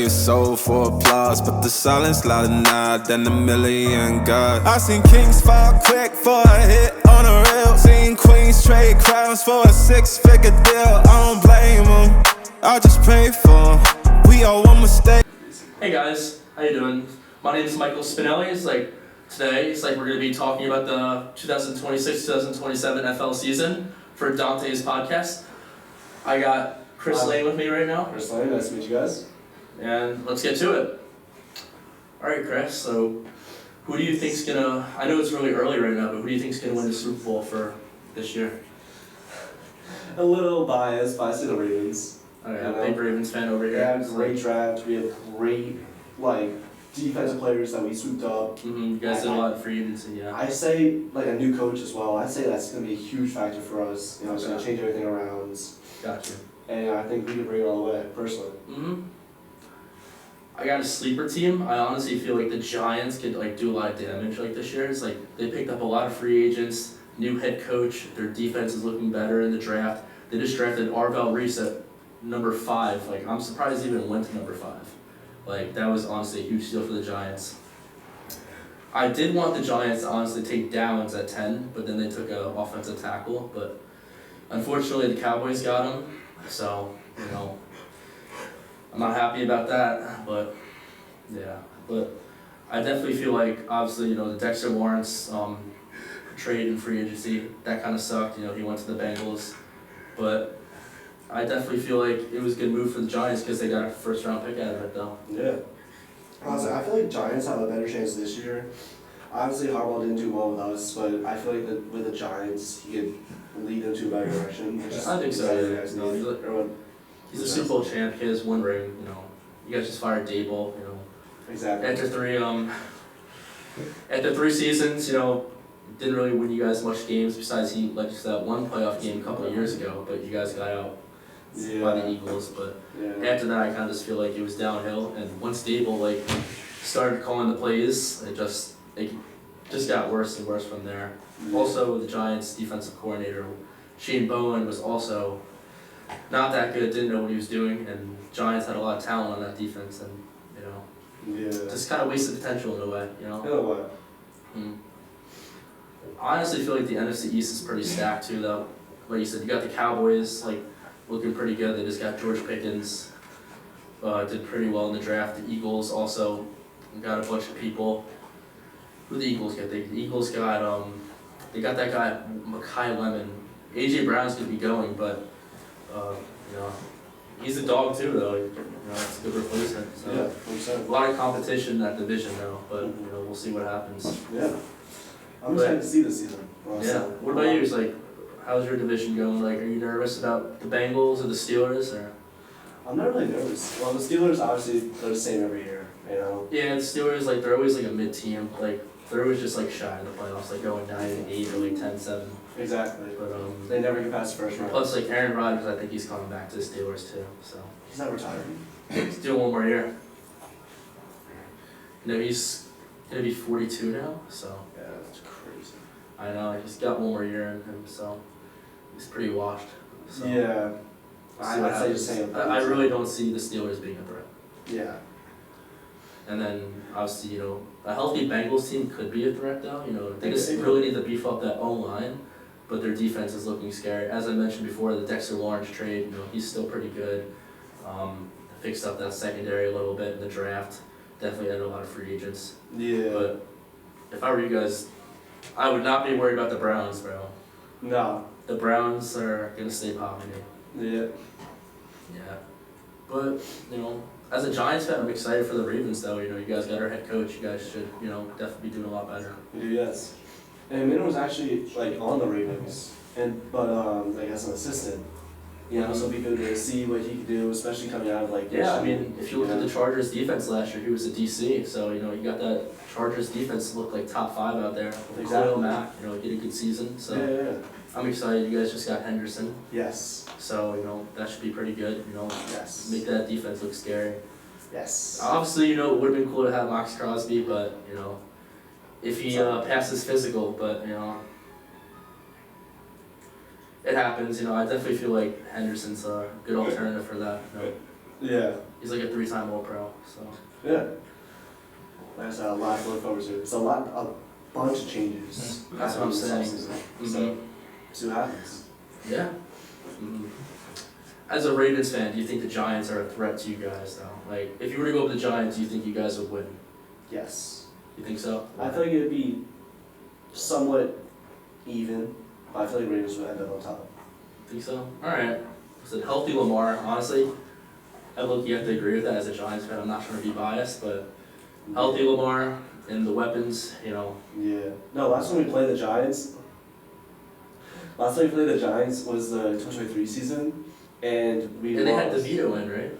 your soul for applause, but the silence louder now than a million gods. I seen kings fall quick for a hit on a reel. Seen queens trade crowns for a six-figure deal. I don't blame them, I just pray for them. We all one mistake. Hey guys, how you doing? My name is Michael Spinelli. Today we're going to be talking about the 2026-2027 FL season for Dante's podcast. I got Chris Lane with me right now. Chris Lane, nice to meet you guys. And let's get to it. Alright Chris, so who do you think's gonna, I know it's really early right now, but who do you think's gonna win the Super Bowl for this year? A little biased, but I see the Ravens. Oh yeah, big Ravens fan over here. Yeah, great draft. We have great, defensive players that we swooped up. You guys did a lot of free agency, yeah. I say, a new coach as well. I say that's going to be a huge factor for us. It's going to change everything around. Gotcha. And I think we can bring it all the way, personally. I got a sleeper team. I honestly feel like the Giants could do a lot of damage this year. It's they picked up a lot of free agents, new head coach, their defense is looking better in the draft. They just drafted Arvell Reese at number 5. I'm surprised he even went to number 5. That was honestly a huge deal for the Giants. I did want the Giants to honestly take Downs at 10, but then they took an offensive tackle. But unfortunately, the Cowboys got him. So, I'm not happy about that. But, yeah. But I definitely feel obviously, the Dexter Lawrence trade and free agency, that kind of sucked. He went to the Bengals. But I definitely feel like it was a good move for the Giants because they got a first-round pick out of it, though. Yeah. Honestly, I feel like Giants have a better chance this year. Obviously, Harbaugh didn't do well with us, but I feel like that with the Giants, he could lead them to a better direction. I think so. He's a Super Bowl champ. He has 1 ring. You guys just fired Dable. Exactly. After 3 seasons, didn't really win you guys much games. Besides, he just that 1 playoff game a couple of years ago, but you guys got out by the Eagles. But after that, I kind of just feel like it was downhill. And once Dable started calling the plays, it just got worse and worse from there. Also, the Giants' defensive coordinator, Shane Bowen, was also not that good. Didn't know what he was doing, and Giants had a lot of talent on that defense, and just kind of wasted potential in a way. In a way. I honestly feel like the NFC East is pretty stacked too, though. Like you said, you got the Cowboys looking pretty good. They just got George Pickens. Did pretty well in the draft. The Eagles also got a bunch of people. Who the Eagles get? The Eagles got they got that guy Mekhi Lemon. AJ Brown's gonna be going, but he's a dog too, though. It's a good replacement. So yeah, a lot of competition in that division, though. But we'll see what happens. Yeah. I'm excited to see this season. Yeah. What about you? How's your division going? Are you nervous about the Bengals or the Steelers, or? I'm not really nervous. Well, the Steelers obviously they're the same every year, Yeah, the Steelers they're always a mid team. They're always just shy in the playoffs, going 9-8 or 10-7. Exactly. But they never get past the first round. Plus Aaron Rodgers, I think he's coming back to the Steelers too. So. He's not retiring. He's doing 1 more year. He's gonna be 42 now, so. Yeah, that's crazy. I know, he's got 1 more year in him, so he's pretty washed. So. Yeah. I'd say the same. I really don't see the Steelers being a threat. Yeah. And then, obviously, a healthy Bengals team could be a threat, though. They just really need to beef up that O-line, but their defense is looking scary. As I mentioned before, the Dexter Lawrence trade, he's still pretty good. Fixed up that secondary a little bit in the draft. Definitely had a lot of free agents. Yeah. But if I were you guys, I would not be worried about the Browns, bro. No. The Browns are going to stay popping. Yeah. Yeah. But, as a Giants fan, I'm excited for the Ravens, though. You guys got our head coach. You guys should, definitely be doing a lot better. We do, yes. And Minna was actually, on the Ravens, but as an assistant. So it'd be good to see what he could do, especially coming out of, Yeah, if you look at the Chargers' defense last year, he was a DC. So, you got that Chargers' defense look like top 5 out there. Exactly. Khalil Mack, get a good season. So yeah. I'm excited. You guys just got Henderson. Yes. So, that should be pretty good. Yes. Make that defense look scary. Yes. Obviously, it would have been cool to have Max Crosby, but, if he passes physical, but, it happens. I definitely feel like Henderson's a good alternative for that. Yeah. He's like a 3-time All-Pro, so. Yeah. That's a lot to look forward to. It's a bunch of changes. That's what I'm saying. So, see what happens. Yeah. As a Ravens fan, do you think the Giants are a threat to you guys now? Like, if you were to go with the Giants, do you think you guys would win? Yes. You think so? I feel like it would be somewhat even, but I feel like Ravens would end up on top. Think so? Alright. So healthy Lamar, honestly, I look, you have to agree with that as a Giants fan. I'm not trying to be biased, but healthy Lamar and the weapons, you know. Yeah. No, last time we played the Giants, was the 2023 season, and we And they had lost. DeVito in, right?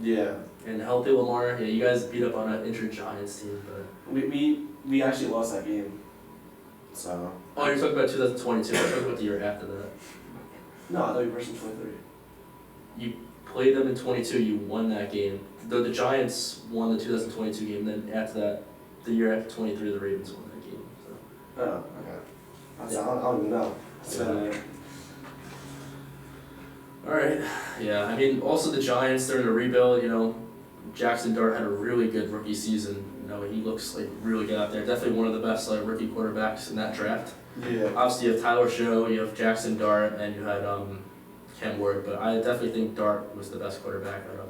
Yeah. And healthy Lamar, yeah, you guys beat up on an injured Giants team, but. We actually lost that game. So. Oh, you're talking about 2022. I'm talking about the year after that. No, I thought you were in 23. You played them in 22. You won that game. The Giants won the 2022 game. Then after that, the year after 23, the Ravens won that game. So. Oh, okay. I don't even know. All right. Yeah. I mean, also the Giants, they're in a rebuild. You know, Jackson Dart had a really good rookie season. You know, he looks like really good out there. Definitely one of the best rookie quarterbacks in that draft. Yeah. Obviously, you have Tyler Show, you have Jackson Dart, and you had Cam Ward. But I definitely think Dart was the best quarterback out of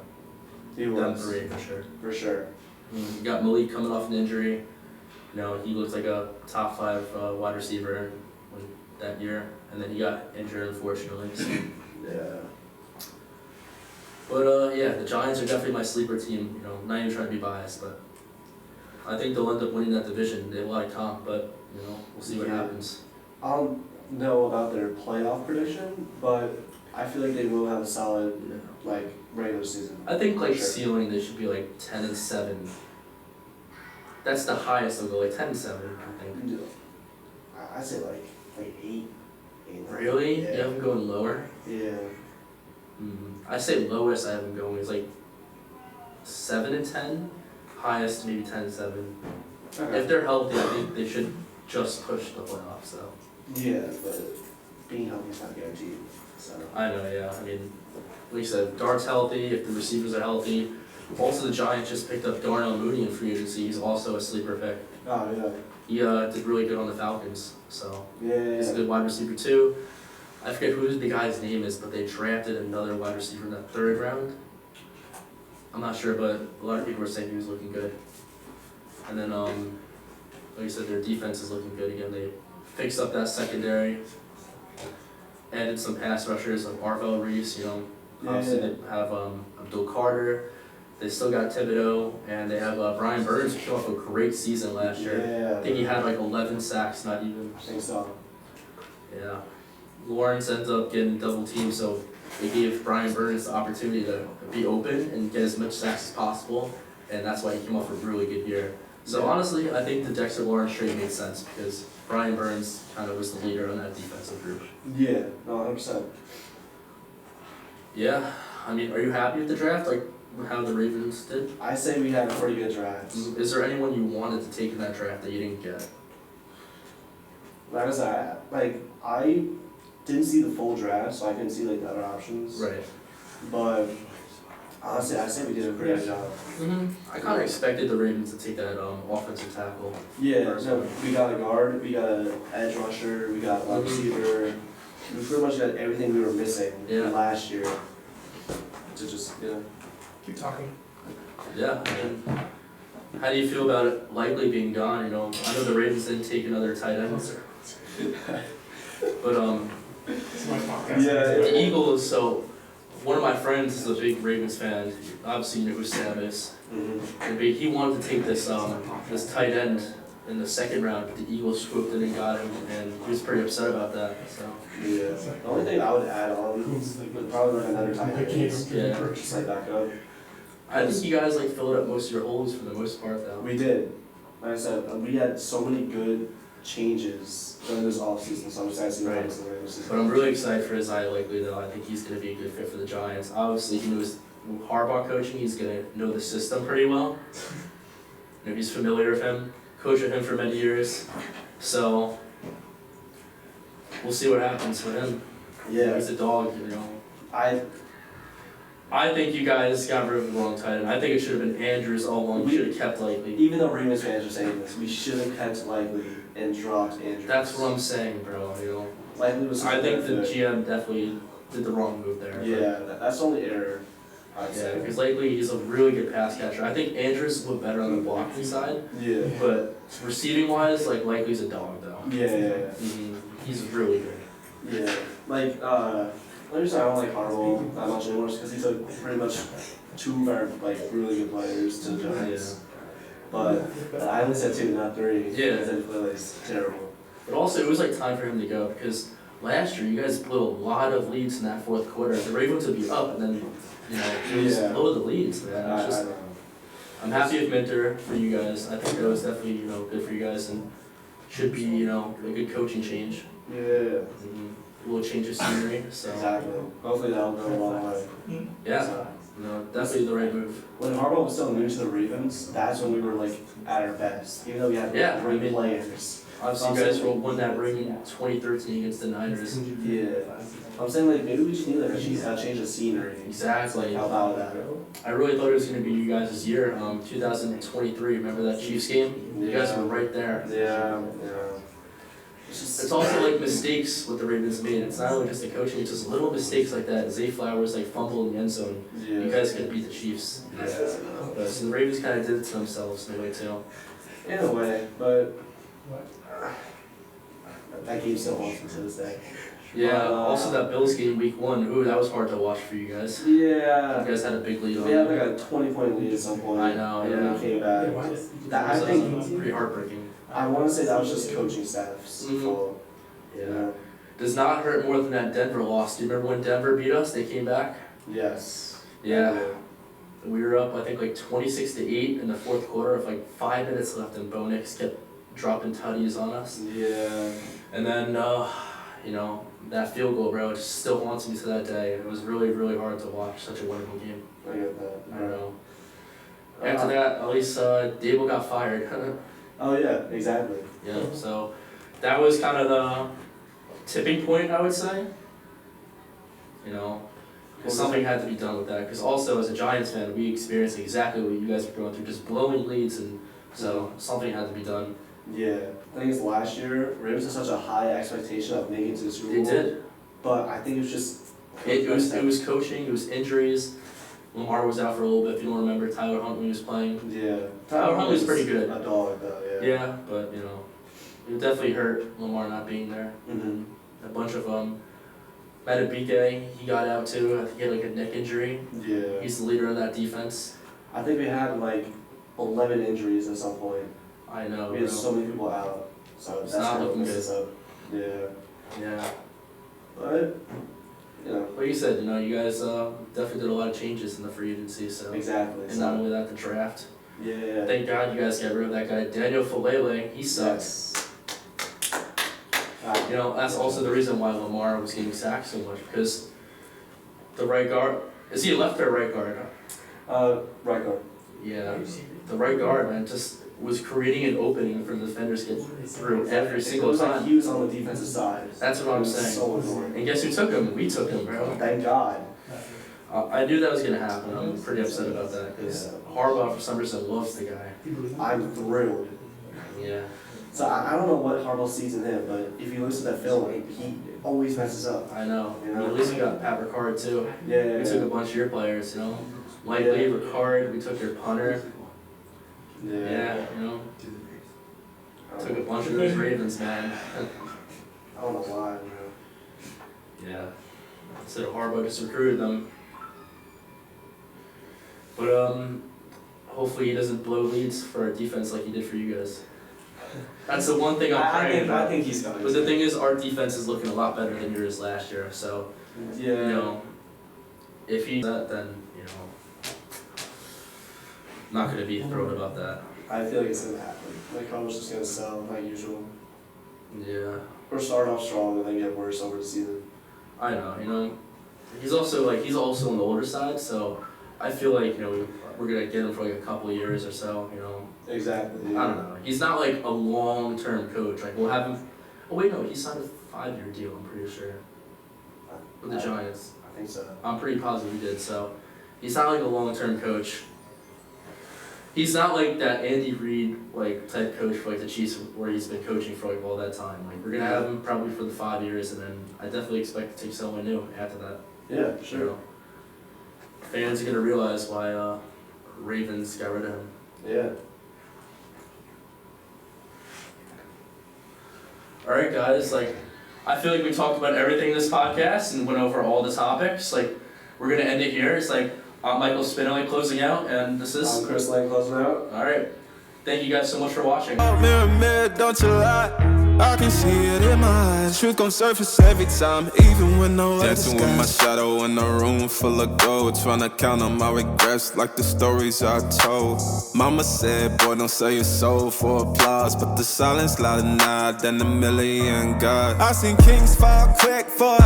them three for sure. For sure. I mean, you got Malik coming off an injury. You know, he looks like a top 5 wide receiver that year, and then he got injured unfortunately. So. Yeah. But yeah, the Giants are definitely my sleeper team. You know, not even trying to be biased, but I think they'll end up winning that division. They have a lot of comp, but you know, we'll see what happens. I don't know about their playoff prediction, but I feel like they will have a solid regular season. I think ceiling they should be 10-7. That's the highest they'll go, 10-7. I think. I'd say like 8. Really? Yeah. You have them going lower? Yeah. I say lowest I have them going is 7-10. Highest maybe 10-7. Okay. If they're healthy, I think they should just push the playoffs. So. Yeah, but being healthy is not guaranteed. So. I know, yeah. I mean, like you said, Dart's healthy. If the receivers are healthy. Also, the Giants just picked up Darnell Mooney in free agency. He's also a sleeper pick. Oh yeah. He did really good on the Falcons, so Yeah. he's a good wide receiver too. I forget who the guy's name is, but they drafted another wide receiver in the 3rd round. I'm not sure, but a lot of people were saying he was looking good. And then, like you said, their defense is looking good again. They fixed up that secondary, added some pass rushers like Arvell Reese. You know, obviously they have Abdul Carter. They still got Thibodeau, and they have Brian Burns, who came off a great season last year. Yeah. I think he had 11 sacks, not even. I think so. Yeah. Lawrence ends up getting double teamed, so they gave Brian Burns the opportunity to be open and get as much sacks as possible, and that's why he came off a really good year. So honestly, I think the Dexter Lawrence trade made sense because Brian Burns kind of was the leader on that defensive group. Yeah, no, 100%. Yeah, I mean, are you happy with the draft? How the Ravens did? I say we had a pretty good draft. Is there anyone you wanted to take in that draft that you didn't get? Like I said, I didn't see the full draft, so I couldn't see the other options. Right. But honestly, I say we did a pretty good job. I kind of expected the Ravens to take that offensive tackle. Yeah, no, we got a guard, we got an edge rusher, we got a wide receiver. We pretty much got everything we were missing last year. To just Keep talking. Yeah, I mean, how do you feel about it likely being gone? You know, I know the Ravens didn't take another tight end, but This is my podcast. the Eagles. So one of my friends is a big Ravens fan. Obviously, you know who Sam is. And he wanted to take this this tight end in the 2nd round, but the Eagles swooped in and got him, and he was pretty upset about that. So. Yeah. The only thing I would add on would probably another tight end. Yeah. Just back up. I think you guys filled up most of your holes for the most part, though. We did. Like I said, we had so many good changes during this offseason, so I'm excited to see what happens in the regular season. But I'm really excited for Isaiah Likely, though. I think he's going to be a good fit for the Giants. Obviously, he knows Harbaugh coaching. He's going to know the system pretty well. You know, he's familiar with him. Coached with him for many years. So we'll see what happens with him. Yeah. He's a dog, you know. I think you guys got rid of the wrong tight end. I think it should have been Andrews all along. You should have kept Likely. Even though Ravens fans are saying this, we should have kept Likely and dropped Andrews. That's what I'm saying, bro. You know. Likely was. I think the GM definitely did the wrong move there. Yeah, that's the only error. Yeah, because Likely he's a really good pass catcher. I think Andrews would better on the blocking side. Yeah. But receiving wise, like Likely's a dog though. Yeah. He's really good. Yeah. Like the reason I don't like Harbaugh that much anymore is because he took pretty much two of our like really good players to the Giants. But I only said 2, not 3. Yeah. Because they play like terrible. But also, it was like time for him to go because last year you guys blew a lot of leads in that fourth quarter. The Ravens would be up, and then it was blow the leads, man. It's just, I'm happy with Minter for you guys. I think that was definitely good for you guys and should be a good coaching change. Yeah. A little change of scenery. So Exactly. Hopefully that'll go a long way. yeah. So, Definitely the right move. when Harbaugh was still new to the Ravens, that's when we were like at our best. Even though we had great players. Obviously, you guys won that ring in 2013 against the Niners. Yeah. I'm saying like maybe we just need a change of scenery. Exactly. How about that? I really thought it was going to be you guys' year. 2023. Remember that Chiefs game? You guys were right there. Yeah. It's also like mistakes what the Ravens made. It's not only just the coaching; it's just little mistakes like that. Zay Flowers fumbled in the end zone. Yeah. You guys could have beat the Chiefs. Yeah. So the Ravens kind of did it to themselves in a way too. In a way, but that game still haunts me to this day. Yeah. Also, that Bills game week 1. Ooh, that was hard to watch for you guys. Yeah. You guys had a big lead on. We had like a 20-point lead at some point. I know. And Yeah. then we came back. That, I think pretty heartbreaking. I want to say that was just coaching staff's fault. Yeah. Does not hurt more than that Denver loss. Do you remember when Denver beat us? They came back. Yes. Yeah. We were up, I think, 26-8 in the fourth quarter with 5 minutes left, and Bo Nix kept dropping tutties on us. Yeah. And then, that field goal, bro, it just still haunts me to that day. It was really, really hard to watch. Such a wonderful game. I get that. I don't know. After that, at least Dable got fired. Oh yeah, exactly. Yeah. So that was kind of the tipping point, I would say. Something had to be done with that. Because also, as a Giants fan, we experienced exactly what you guys were going through, just blowing leads, and so something had to be done. Yeah. I think it's last year, Ravens had such a high expectation of making it to the Super Bowl. They did. But I think it was just... It was coaching, it was injuries. Lamar was out for a little bit, if you don't remember. Tyler Huntley was playing. Yeah. Tyler Huntley's pretty good. A dog, though, yeah. Yeah, but, it definitely hurt Lamar not being there. Mm-hmm. A bunch of Matabike, he got out too. I think he had a neck injury. Yeah. He's the leader of that defense. I think we had 11 injuries at some point. I know. We had so many people out. So It's that's not kind of looking messes up. Yeah. Yeah. But, Like you said, you guys definitely did a lot of changes in the free agency, so. Exactly. And not only that, the draft. Yeah. Thank God you guys got rid of that guy, Daniel Falele. He sucks. That's also the reason why Lamar was getting sacked so much, because the right guard, is he a left or right guard? Right guard. Yeah, the right guard, man, just was creating an opening for the defenders to get through every single time. He was on the defensive side. That's what I'm saying. So annoying. And guess who took him? We took him, bro. Thank God. I knew that was going to happen. I'm pretty upset about that, because Harbaugh, for some reason, loves the guy. I'm thrilled. Yeah. So I don't know what Harbaugh sees in him, but if you listen to that film, he always messes up. I know. At least we got Pat Ricard, too. Yeah. We took a bunch of your players, Likely, Ricard, we took your punter. Yeah, Took a bunch of those Ravens, man. I don't know why, bro. Yeah. Instead of Harbaugh just recruited them. But hopefully he doesn't blow leads for our defense like he did for you guys. That's the one thing I'm praying about. I think he's coming. But the thing is, our defense is looking a lot better than yours last year. So, if he's that, then not gonna be thrilled about that. I feel like it's gonna happen. Harbaugh's just gonna sell like usual. Yeah. Or start off strong and then get worse over the season. I know. He's also on the older side, so I feel like we're gonna get him for a couple of years or so. Exactly. Yeah. I don't know. He's not a long-term coach. We'll have him. Oh wait, no, he signed a 5-year deal. I'm pretty sure with the Giants. I think so. I'm pretty positive he did. So he's not like a long-term coach. He's not like that Andy Reid like type coach for like the Chiefs where he's been coaching for like all that time. Like we're gonna have him probably for the 5 years, and then I definitely expect to take someone new after that. Yeah, You know, fans are gonna realize why Ravens got rid of him. Yeah. All right, guys. Like, I feel like we talked about everything in this podcast and went over all the topics. Like, we're gonna end it here. It's like I'm Michael Spinelli closing out, and this is. I'm Chris Lane closing out. All right. Thank you guys so much for watching. Oh, mirror, mirror, don't you lie. I can see it in my eyes. Truth gon' surface every time, even when no dancing with my shadow in a room full of gold. Tryna count on my regrets like the stories I told. Mama said, boy, don't sell your soul for applause, but the silence louder now than a million God. I seen kings fall quick for